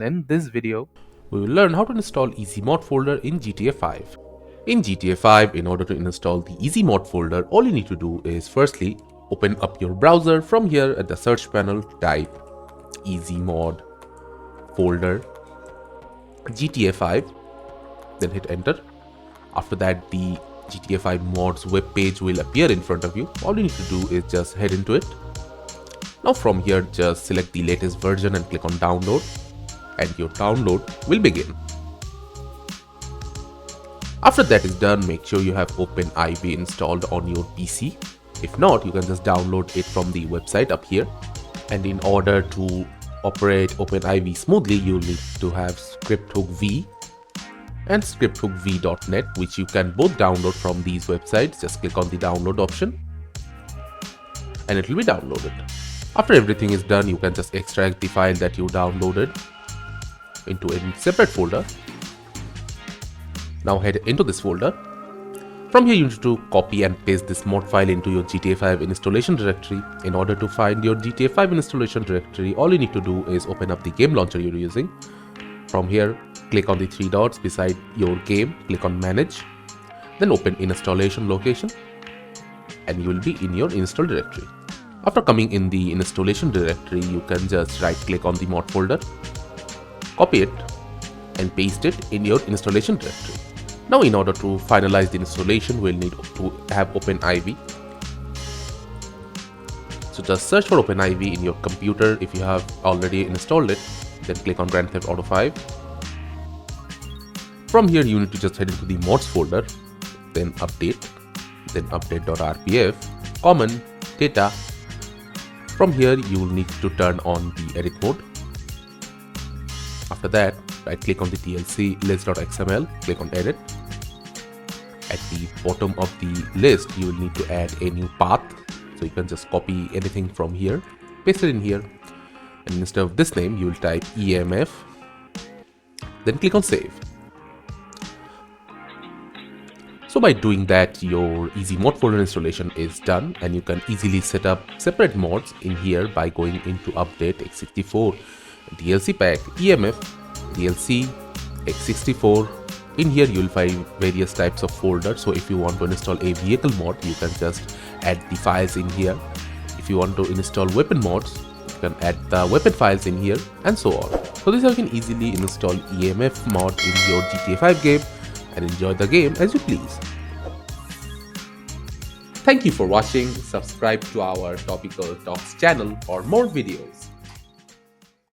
In this video, we will learn how to install Easy Mod folder in GTA 5. In GTA 5, in order to install the Easy Mod folder, all you need to do is firstly open up your browser. From here at the search panel, type Easy Mod folder GTA 5, then hit enter. After that, the GTA 5 mods web page will appear in front of you. All you need to do is just head into it. Now from here, just select the latest version and click on download, and your download will begin. After that is done, make sure you have OpenIV installed on your PC. If not, you can just download it from the website up here. And in order to operate OpenIV smoothly, you'll need to have scripthookv and scripthookv.net, which you can both download from these websites. Just click on the download option and it will be downloaded. After everything is done, you can just extract the file that you downloaded into a separate folder. Now head into this folder. From here, you need to copy and paste this mod file into your GTA 5 installation directory. In order to find your GTA 5 installation directory, all you need to do is open up the game launcher you're using. From here, click on the three dots beside your game, click on manage, then open installation location, and you will be in your install directory. After coming in the installation directory, you can just right click on the mod folder, copy it and paste it in your installation directory. Now in order to finalize the installation, we'll need to have OpenIV. So just search for OpenIV in your computer. If you have already installed it, then click on Grand Theft Auto 5. From here, you need to just head into the mods folder, then update.rpf, common, data. From here, you will need to turn on the edit mode. After that, right click on the TLC list.xml, click on edit. At the bottom of the list, you will need to add a new path. So you can just copy anything from here, paste it in here, and instead of this name, you will type EMF, then click on save. So by doing that, your Easy Mod folder installation is done, and you can easily set up separate mods in here by going into update x64, DLC pack, EMF, DLC, x64. In here you will find various types of folders. So if you want to install a vehicle mod, you can just add the files in here. If you want to install weapon mods, you can add the weapon files in here, and so on. So this is how you can easily install EMF mod in your GTA 5 game and enjoy the game as you please. Thank you for watching. Subscribe to our Topical Talks channel for more videos.